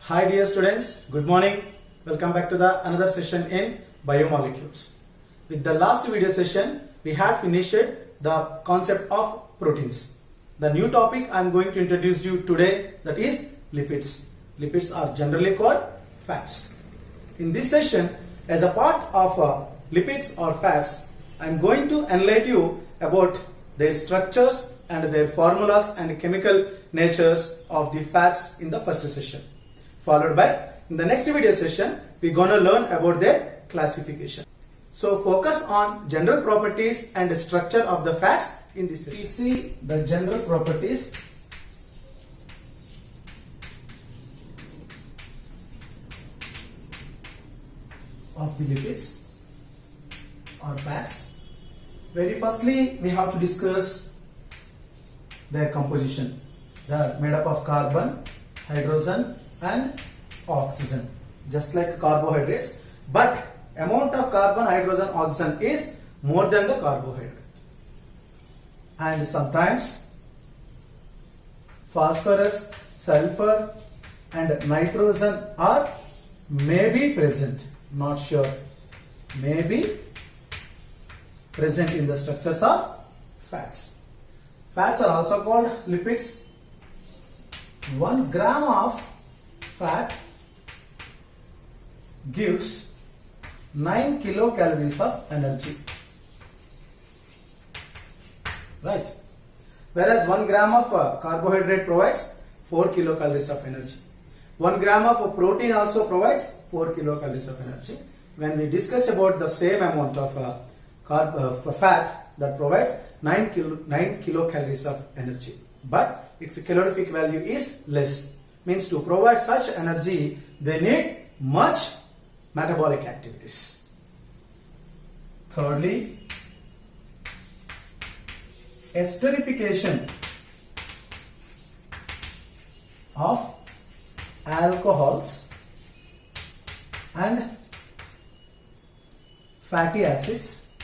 Hi dear students, good morning. Welcome back to the another session in biomolecules. With the last video session, we had finished the concept of proteins. The new topic I am going to introduce you today, that is lipids. Lipids are generally called fats. In this session, as a part of lipids or fats, I am going to enlighten you about their structures and their formulas and chemical natures of the fats in the first session. Followed by, in the next video session, we are going to learn about their classification. So focus on general properties and structure of the fats in this session. We see the general properties of the lipids or fats. Very firstly, we have to discuss their composition. They are made up of carbon, hydrogen and oxygen, just like carbohydrates, but amount of carbon, hydrogen, oxygen is more than the carbohydrate. And sometimes phosphorus, sulfur and nitrogen are maybe present, not sure, maybe present in the structures of fats. Fats are also called lipids. 1 gram of fat gives 9 kilocalories of energy, right? Whereas 1 gram of carbohydrate provides 4 kilocalories of energy. 1 gram of protein also provides 4 kilocalories of energy. When we discuss about the same amount of fat, that provides 9 kilocalories of energy, but its calorific value is less. Means to provide such energy, they need much metabolic activities. Thirdly, esterification of alcohols and fatty acids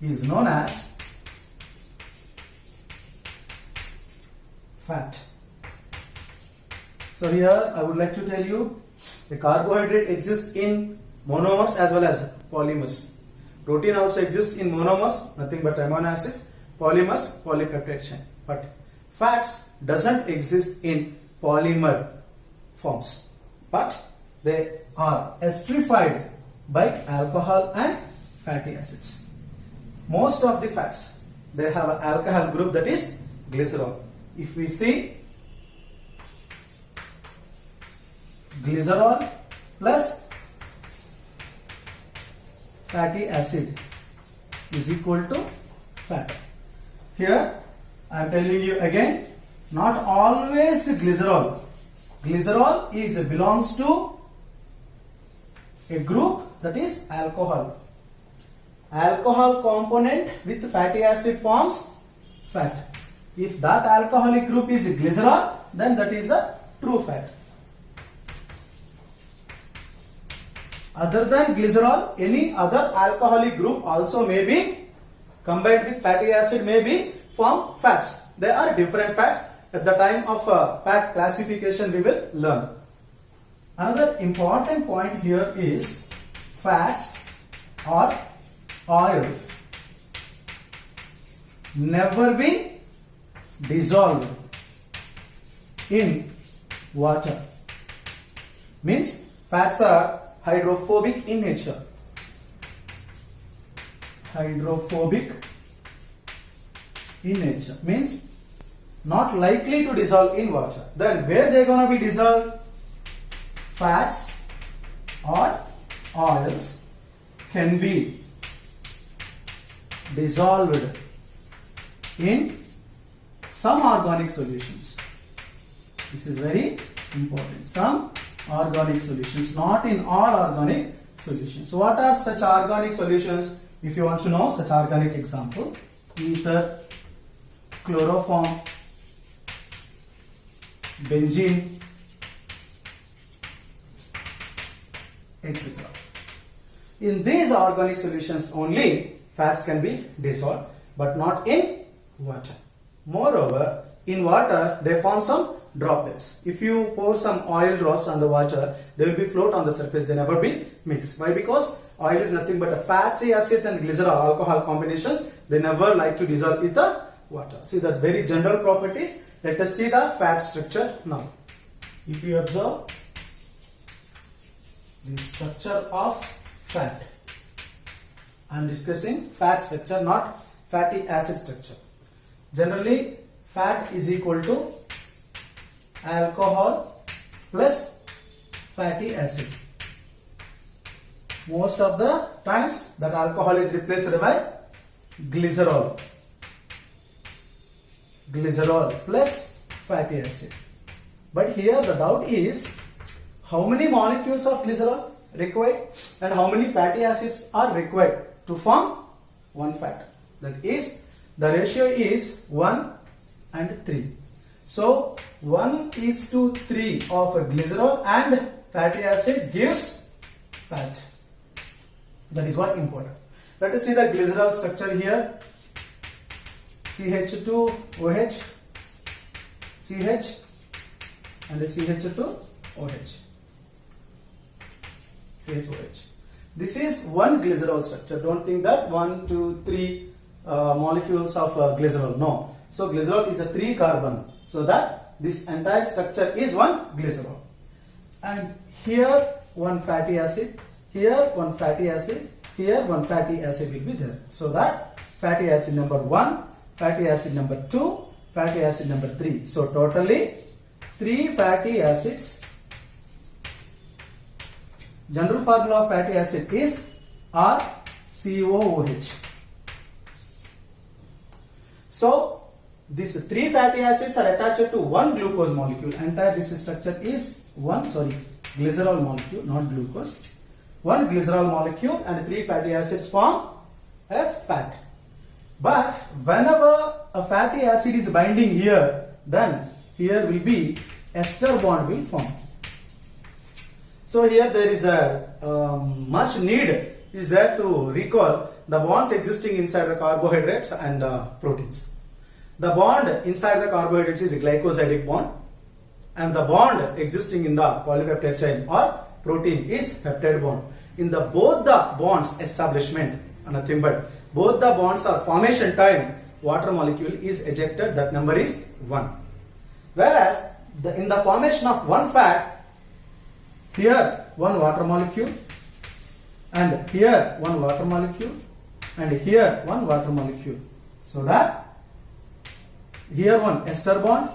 is known as fat. So here I would like to tell you, the carbohydrate exists in monomers as well as polymers. Protein also exists in monomers, nothing but amino acids, polymers, polypeptide chain. But fats doesn't exist in polymer forms, but they are esterified by alcohol and fatty acids. Most of the fats, they have an alcohol group, that is glycerol. If we see glycerol plus fatty acid is equal to fat. Here I am telling you again, not always glycerol. Glycerol belongs to a group, that is alcohol. Alcohol component with fatty acid forms fat. If that alcoholic group is glycerol, then that is a true fat. Other than glycerol, any other alcoholic group also may be combined with fatty acid, may be form fats. There are different fats. At the time of fat classification, we will learn. Another important point here is fats or oils never be dissolved in water. Means fats are hydrophobic in nature. Hydrophobic in nature means not likely to dissolve in water. Then where they are going to be dissolved? Fats or oils can be dissolved in some organic solutions. This is very important. Some organic solutions, not in all organic solutions. So what are such organic solutions? If you want to know such organic example, ether, chloroform, benzene, etc. In these organic solutions only fats can be dissolved, but not in water. Moreover, in water, they form some droplets. If you pour some oil drops on the water, they will be float on the surface, they never be mixed. Why? Because oil is nothing but a fatty acids and glycerol alcohol combinations. They never like to dissolve with the water. See that very general properties. Let us see the fat structure now. If you observe the structure of fat, I am discussing fat structure, not fatty acid structure. Generally, fat is equal to alcohol plus fatty acid. Most of the times that alcohol is replaced by glycerol. Glycerol plus fatty acid. But here the doubt is how many molecules of glycerol required and how many fatty acids are required to form one fat. That is, the ratio is 1 and 3. So 1:3 of glycerol and fatty acid gives fat. That is what important. Let us see the glycerol structure here. CH2OH, CH and CH2OH. CHOH. This is one glycerol structure. Don't think that 1, 2, 3 molecules of glycerol. No. So glycerol is a 3 carbon. So that this entire structure is one glycerol. And here one fatty acid, here one fatty acid, here one fatty acid will be there. So that fatty acid number 1, fatty acid number 2, fatty acid number 3. So totally 3 fatty acids. General formula of fatty acid is RCOOH. So these 3 fatty acids are attached to one glucose molecule. Entire this structure is glycerol molecule, not glucose. One glycerol molecule and 3 fatty acids form a fat. But whenever a fatty acid is binding here, then here will be ester bond will form. So here there is a much need is there to recall the bonds existing inside the carbohydrates and proteins. The bond inside the carbohydrates is a glycosidic bond, and the bond existing in the polypeptide chain or protein is peptide bond. In the both the bonds establishment, nothing but both the bonds are formation time, water molecule is ejected, that number is 1. Whereas in the formation of one fat, here one water molecule and here one water molecule and here one water molecule. So that here one ester bond,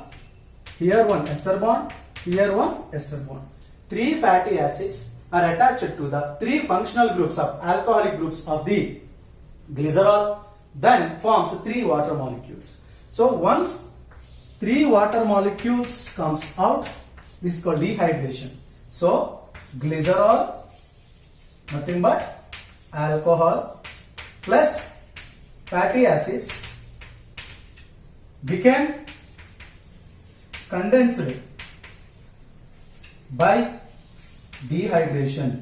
here one ester bond, here one ester bond. 3 fatty acids are attached to the 3 functional groups of alcoholic groups of the glycerol, then forms 3 water molecules. So once 3 water molecules comes out, this is called dehydration. So glycerol, nothing but alcohol plus fatty acids became condensed by dehydration.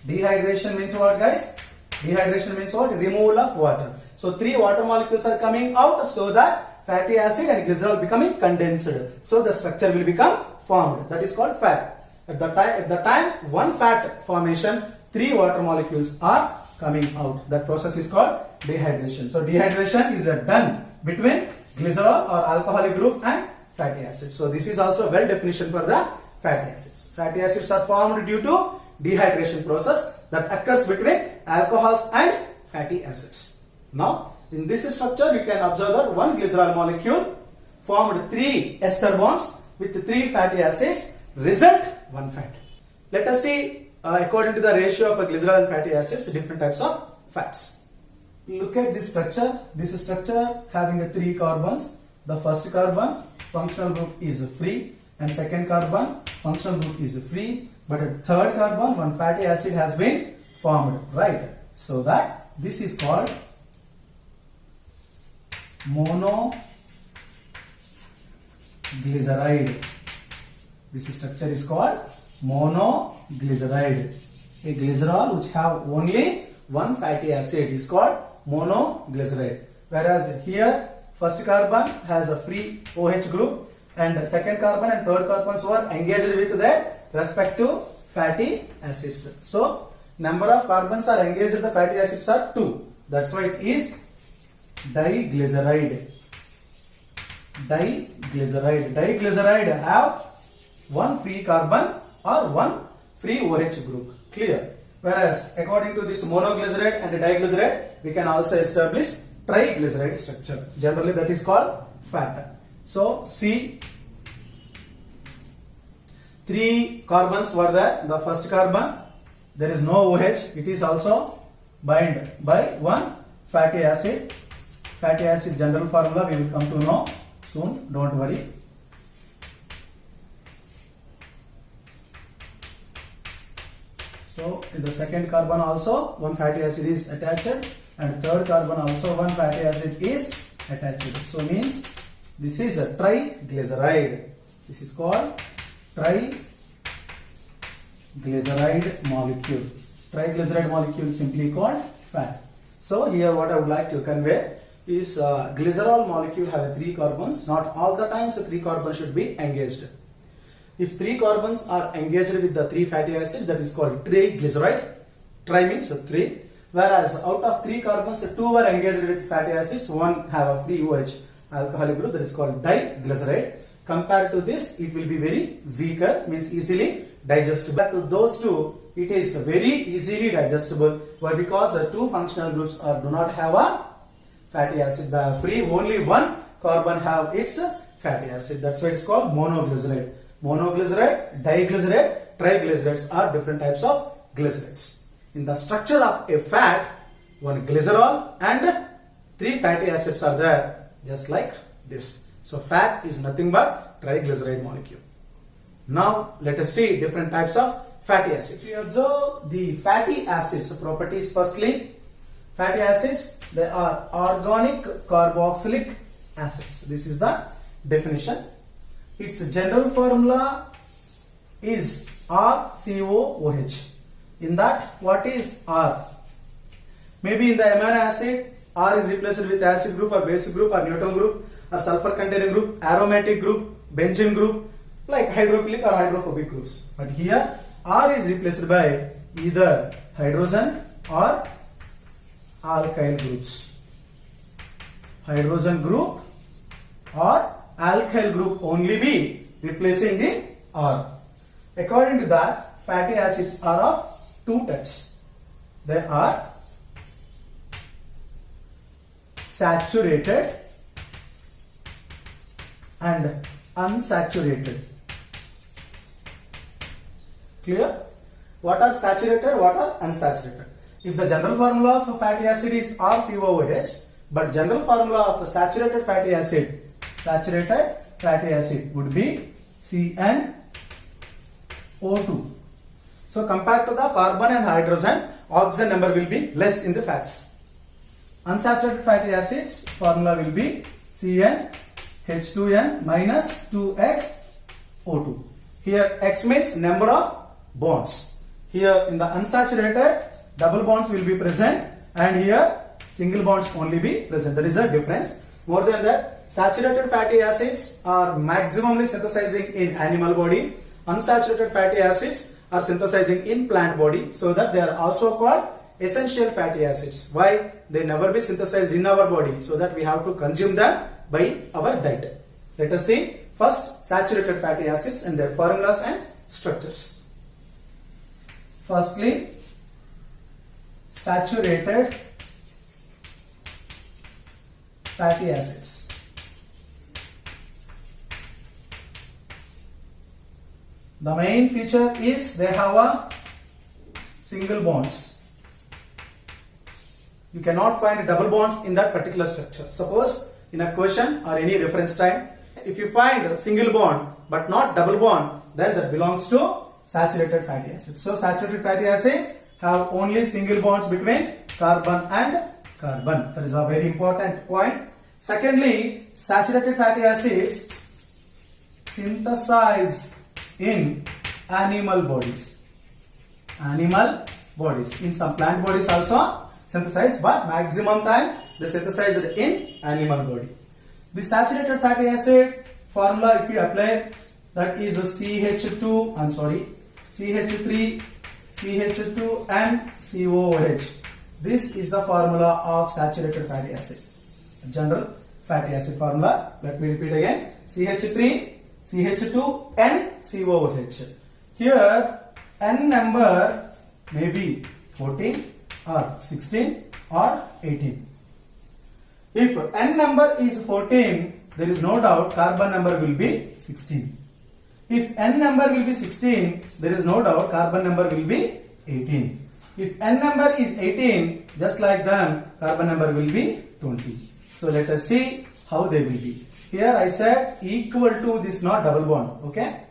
Dehydration means what, guys? Dehydration means what? Removal of water. So 3 water molecules are coming out, so that fatty acid and glycerol becoming condensed. So the structure will become formed. That is called fat. At the time one fat formation, 3 water molecules are coming out. That process is called dehydration. So dehydration is done between glycerol or alcoholic group and fatty acids. So this is also well definition for the fatty acids. Fatty acids are formed due to dehydration process that occurs between alcohols and fatty acids. Now in this structure you can observe that one glycerol molecule formed 3 ester bonds with 3 fatty acids, result one fat. Let us see according to the ratio of glycerol and fatty acids different types of fats. Look at this structure. This structure having 3 carbons. The first carbon functional group is free and second carbon functional group is free, but at third carbon one fatty acid has been formed, right? So that this is called monoglyceride. This structure is called monoglyceride. A glycerol which have only one fatty acid is called monoglyceride, whereas here first carbon has a free OH group and second carbon and third carbons were engaged with their respective fatty acids. So number of carbons are engaged with the fatty acids are 2. That's why it is diglyceride. Diglyceride. Diglyceride have one free carbon or one free OH group. Clear? Whereas according to this monoglyceride and diglyceride, we can also establish triglyceride structure. Generally that is called fat. So C, 3 carbons were there. The first carbon, there is no OH. It is also bound by one fatty acid. Fatty acid general formula we will come to know soon. Don't worry. So in the second carbon also one fatty acid is attached and third carbon also one fatty acid is attached. So means this is a triglyceride. This is called triglyceride molecule. Triglyceride molecule simply called fat. So here what I would like to convey is glycerol molecule have 3 carbons. Not all the times the 3 carbons should be engaged. If 3 carbons are engaged with the 3 fatty acids, that is called triglyceride. Tri means 3. Whereas out of 3 carbons, 2 were engaged with fatty acids, 1 have a free OH alcoholic group, that is called diglyceride. Compared to this, it will be very weaker, means easily digestible. To those two, it is very easily digestible. Why? Because the 2 functional groups do not have a fatty acid. They are free. Only 1 carbon have its fatty acid. That's why it's called monoglyceride. Monoglyceride, diglyceride, triglycerides are different types of glycerides. In the structure of a fat, one glycerol and 3 fatty acids are there, just like this. So fat is nothing but triglyceride molecule. Now let us see different types of fatty acids. We observe the fatty acids properties. Firstly, fatty acids, they are organic carboxylic acids. This is the definition. Its general formula is RCOOH. In that, what is R? Maybe in the amino acid, R is replaced with acid group or basic group or neutral group or sulfur containing group, aromatic group, benzene group, like hydrophilic or hydrophobic groups. But here, R is replaced by either hydrogen or alkyl groups. Hydrogen group or alkyl group only be replacing the R. According to that, fatty acids are of 2 types. They are saturated and unsaturated. Clear? What are saturated, what are unsaturated? If the general formula of fatty acid is RCOOH, but general formula of saturated fatty acid would be CnO2. So compared to the carbon and hydrogen, oxygen number will be less in the fats. Unsaturated fatty acids formula will be CnH2n minus 2xO2. Here X means number of bonds. Here in the unsaturated, double bonds will be present and here single bonds only be present. There is a difference. More than that, saturated fatty acids are maximally synthesizing in animal body. Unsaturated fatty acids are synthesizing in plant body, so that they are also called essential fatty acids. Why? They never be synthesized in our body, so that we have to consume them by our diet. Let us see first saturated fatty acids and their formulas and structures. Firstly, saturated fatty acids. The main feature is they have a single bonds. You cannot find double bonds in that particular structure. Suppose in a question or any reference time, if you find a single bond but not double bond, then that belongs to saturated fatty acids. So saturated fatty acids have only single bonds between carbon and carbon. That is a very important point. Secondly, saturated fatty acids synthesize in animal bodies. Animal bodies. In some plant bodies also synthesize, but maximum time they synthesize in animal body. The saturated fatty acid formula, if you apply, that is a CH3, CH2 and COOH. This is the formula of saturated fatty acid. General fatty acid formula. Let me repeat again. CH3, CH2 and COOH. Here N number may be 14 or 16 or 18. If N number is 14, there is no doubt carbon number will be 16. If N number will be 16, there is no doubt carbon number will be 18. If N number is 18, just like them, carbon number will be 20. So let us see how they will be. Here I said equal to this, not double bond. Okay.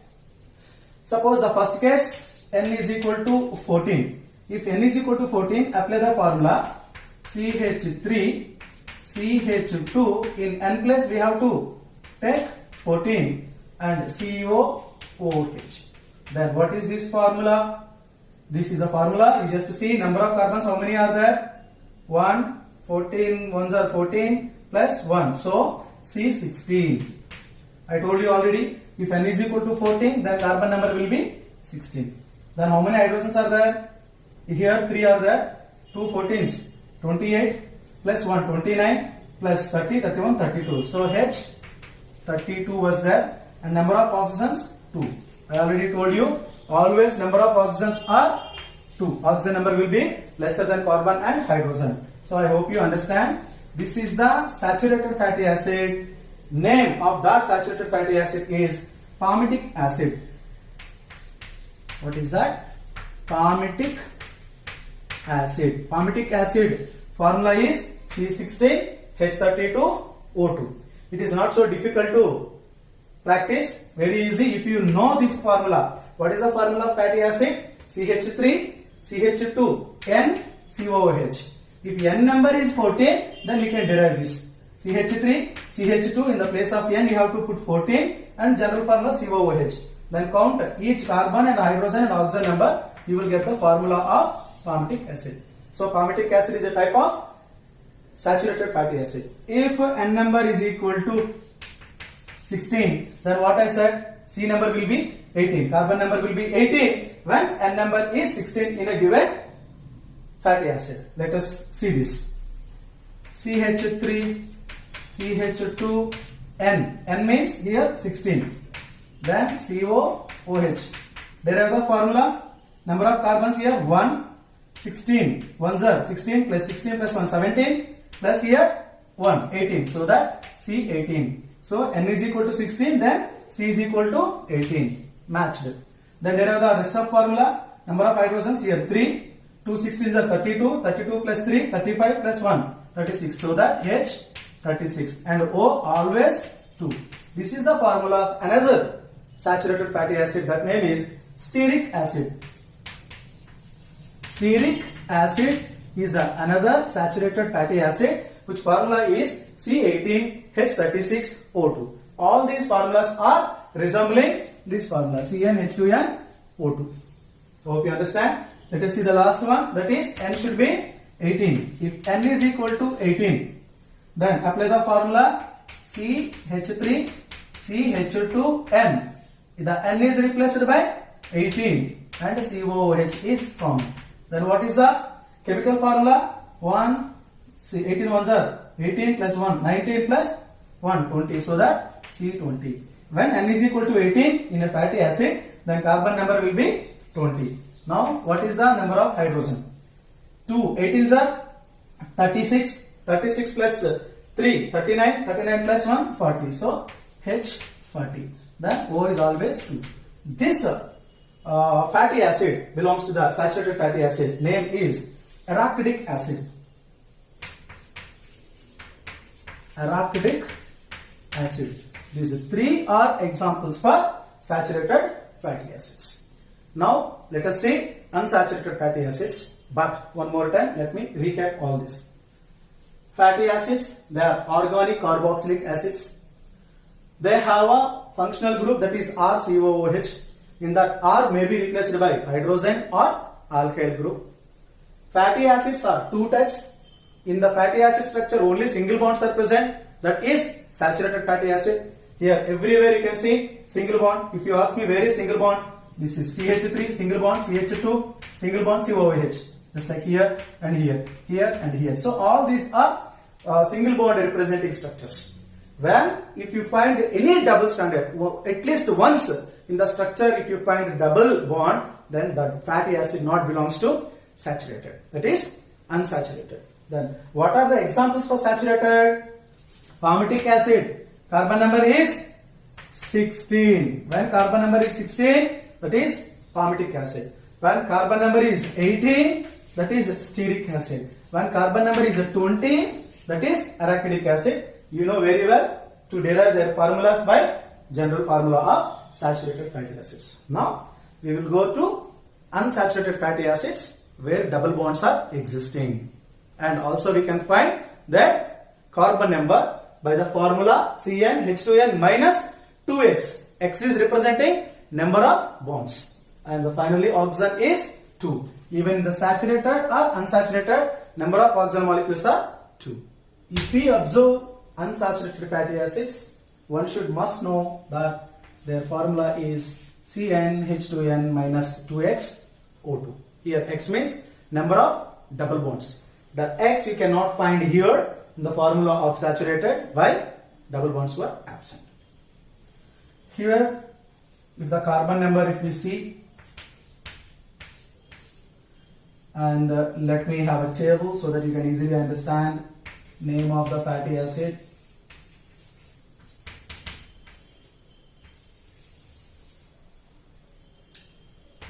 Suppose the first case N is equal to 14. If N is equal to 14, apply the formula CH3, CH2. In N place we have to take 14 and COOH. Then what is this formula? This is a formula. You just see number of carbons, how many are there? 1, 14, ones are 14 plus 1. So C16. I told you already, if N is equal to 14, then carbon number will be 16. Then how many hydrogens are there? Here 3 are there. 2 14s, 28 plus 1, 29 plus 30, 31, 32. So H 32 was there, and number of oxygens 2. I already told you, always number of oxygens are 2. Oxygen number will be lesser than carbon and hydrogen. So I hope you understand. This is the saturated fatty acid. Name of that saturated fatty acid is palmitic acid. What is that? Palmitic acid. Palmitic acid formula is C16H32O2. It is not so difficult to practice. Very easy if you know this formula. What is the formula of fatty acid? CH3, CH2, N, COOH. If N number is 14, then you can derive this. CH3, CH2, in the place of N you have to put 14 and general formula COOH. Then count each carbon and hydrogen and oxygen number. You will get the formula of palmitic acid. So palmitic acid is a type of saturated fatty acid. If N number is equal to 16, then what I said, C number will be 18. Carbon number will be 18 when N number is 16 in a given fatty acid. Let us see this. CH3, CH2, N. N means here 16. Then COOH. Derive the formula. Number of carbons here 1, 16. Ones are 16 plus 16 plus 1, 17. Plus here 1, 18. So that C18. So N is equal to 16. Then C is equal to 18. Matched. Then derive the rest of formula. Number of hydrogens here 3. 2 16s are 32. 32 plus 3, 35 plus 1, 36. So that H 36 and O always 2. This is the formula of another saturated fatty acid. That name is stearic acid. Stearic acid is another saturated fatty acid which formula is C18H36O2. All these formulas are resembling this formula CnH2nO2. Hope you understand. Let us see the last one, that is N should be 18. If N is equal to 18, then apply the formula CH3 CH2N. The N is replaced by 18 and COOH is formed. Then what is the chemical formula? 18 ones are 18 plus 1, 19 plus 1, 20. So that C20. When N is equal to 18 in a fatty acid, then carbon number will be 20. Now what is the number of hydrogen? 2 18s are 36. 36 plus 3, 39. 39 plus 1, 40. So H40. Then O is always 2. This fatty acid belongs to the saturated fatty acid. Name is arachidic acid. Arachidic acid. These three are examples for saturated fatty acids. Now let us see unsaturated fatty acids. But one more time, let me recap all this. Fatty acids, they are organic carboxylic acids. They have a functional group, that is RCOOH. In that R may be replaced by hydrogen or alkyl group. Fatty acids are two types. In the fatty acid structure only single bonds are present. that is saturated fatty acid. Here everywhere you can see single bond. If you ask me where is single bond, this is CH3, single bond, CH2, single bond, COOH. Just like here and here, here and here. So all these are single bond representing structures. When if you find any double stranded, at least once in the structure if you find a double bond, then the fatty acid not belongs to saturated. That is unsaturated. Then what are the examples for saturated? Palmitic acid. Carbon number is 16. When carbon number is 16, that is palmitic acid. When carbon number is 18, that is stearic acid. When carbon number is 20, that is arachidic acid. You know very well to derive their formulas by general formula of saturated fatty acids. Now we will go to unsaturated fatty acids where double bonds are existing. And also we can find that carbon number by the formula CnH2n minus 2x. X is representing number of bonds. And finally oxygen is 2. Even in the saturated or unsaturated, number of oxygen molecules are 2. If we observe unsaturated fatty acids, one must know that their formula is CnH2n minus 2x O2. Here X means number of double bonds. The X you cannot find here in the formula of saturated. Why? Double bonds were absent. Here if the carbon number if we see, and let me have a table so that you can easily understand name of the fatty acid.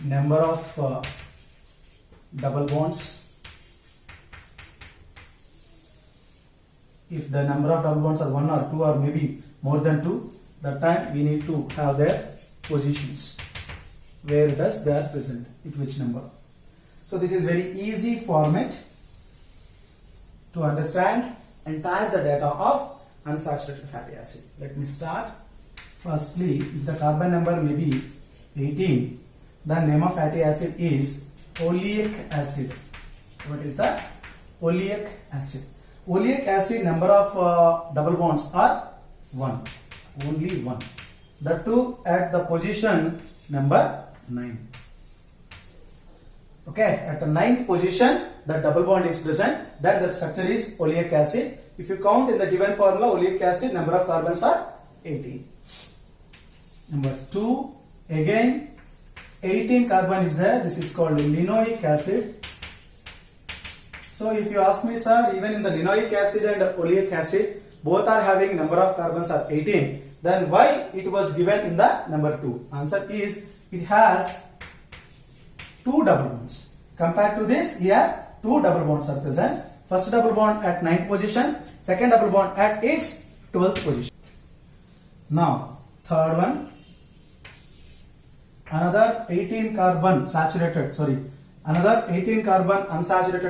Number of double bonds. If the number of double bonds are 1 or 2 or maybe more than 2, that time we need to have their positions. Where does they are present, at which number. So this is very easy format to understand entire the data of unsaturated fatty acid. Let me start. Firstly, if the carbon number may be 18, the name of fatty acid is oleic acid. What is that? Oleic acid. Oleic acid number of double bonds are 1. Only 1. The two at the position number 9. Okay, at the 9th position the double bond is present, that the structure is oleic acid. If you count in the given formula oleic acid, number of carbons are 18. Number 2, again 18 carbon is there, this is called linoleic acid. So if you ask me, sir, even in the linoleic acid and oleic acid both are having number of carbons are 18, then why it was given in the number 2? Answer is it has 2 double bonds. Compared to this, here 2 double bonds are present. First double bond at 9th position, second double bond at its 12th position. Now third one, another 18 carbon unsaturated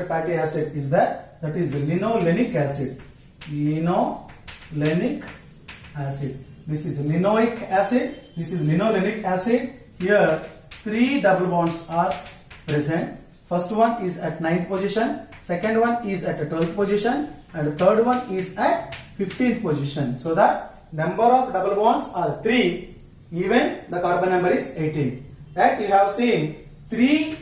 fatty acid is there, that is linolenic acid. Linolenic acid. This is linoleic acid, this is linolenic acid. Here 3 double bonds are present. First one is at 9th position, second one is at 12th position, and the third one is at 15th position. So that number of double bonds are 3, even the carbon number is 18. That you have seen 3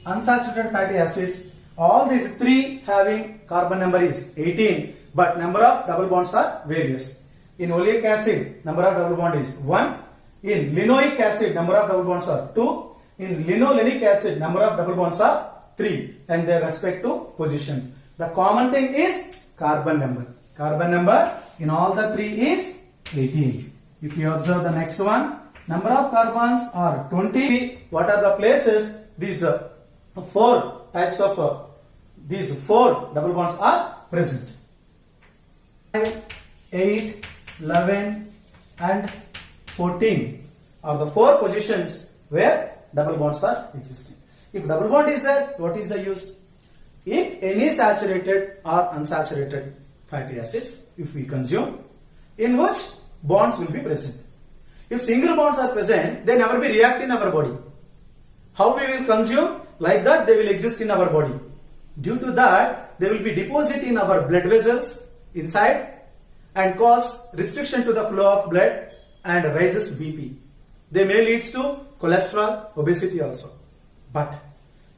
unsaturated fatty acids, all these 3 having carbon number is 18, but number of double bonds are various. In oleic acid, number of double bond is 1. In linoleic acid, number of double bonds are 2. In linolenic acid, number of double bonds are 3 and their respective positions. The common thing is carbon number. Carbon number in all the 3 is 18. If you observe the next one, number of carbons are 20. What are the places? These 4 types of these 4 double bonds are present. 5, 8, 11 and 14 are the 4 positions where double bonds are existing. If double bond is there, what is the use? If any saturated or unsaturated fatty acids, if we consume, in which bonds will be present. If single bonds are present, they never be react in our body. How we will consume? Like that they will exist in our body. Due to that, they will be deposited in our blood vessels inside and cause restriction to the flow of blood and raises BP. They may lead to cholesterol, obesity also. But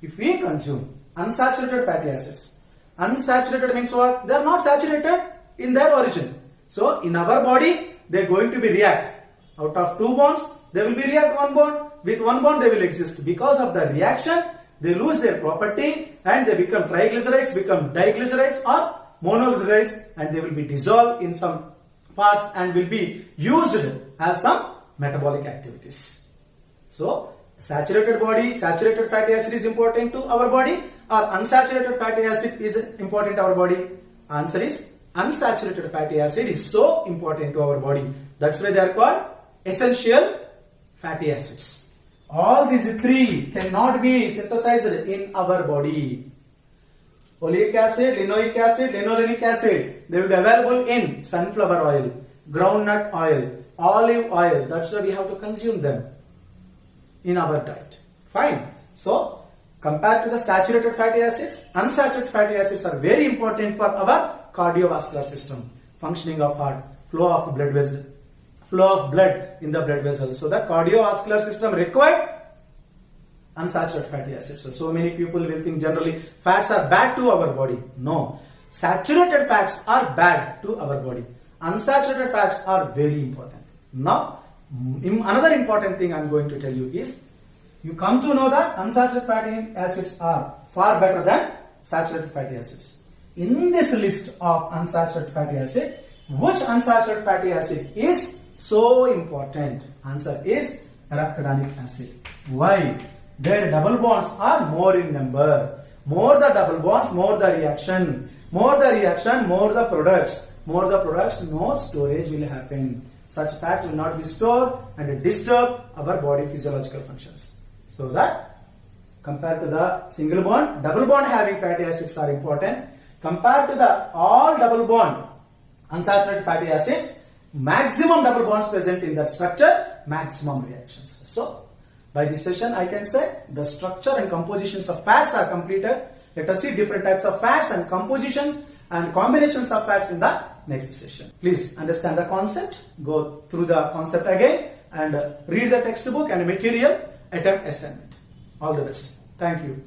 if we consume unsaturated fatty acids, unsaturated means what? They are not saturated in their origin. So in our body, they are going to be react. Out of two bonds, they will be react one bond. With one bond, they will exist. Because of the reaction, they lose their property and they become triglycerides, become diglycerides or monoglycerides, and they will be dissolved in some parts and will be used as some metabolic activities. So saturated body, saturated fatty acid is important to our body, or unsaturated fatty acid is important to our body? Answer is unsaturated fatty acid is so important to our body. That's why they are called essential fatty acids. All these three cannot be synthesized in our body. Oleic acid, linoleic acid, linolenic acid, they will be available in sunflower oil, groundnut oil, olive oil. That's why we have to consume them in our diet. Fine. So compared to the saturated fatty acids, unsaturated fatty acids are very important for our cardiovascular system, functioning of heart, flow of blood vessel, flow of blood in the blood vessels. So the cardiovascular system required unsaturated fatty acids. So many people will think generally fats are bad to our body. No, saturated fats are bad to our body. Unsaturated fats are very important. Now, another important thing I am going to tell you is, you come to know that unsaturated fatty acids are far better than saturated fatty acids. In this list of unsaturated fatty acid, which unsaturated fatty acid is so important? Answer is arachidonic acid. Why? Their double bonds are more in number. More the double bonds, more the reaction. More the reaction, more the products. More the products, no storage will happen. Such fats will not be stored and disturb our body physiological functions. So that compared to the single bond, double bond having fatty acids are important. Compared to the all double bond unsaturated fatty acids, maximum double bonds present in that structure, maximum reactions. So by this session, I can say the structure and compositions of fats are completed. Let us see different types of fats and compositions and combinations of fats in the next session. Please understand the concept, go through the concept again and read the textbook and material, attempt assignment. All the best. Thank you.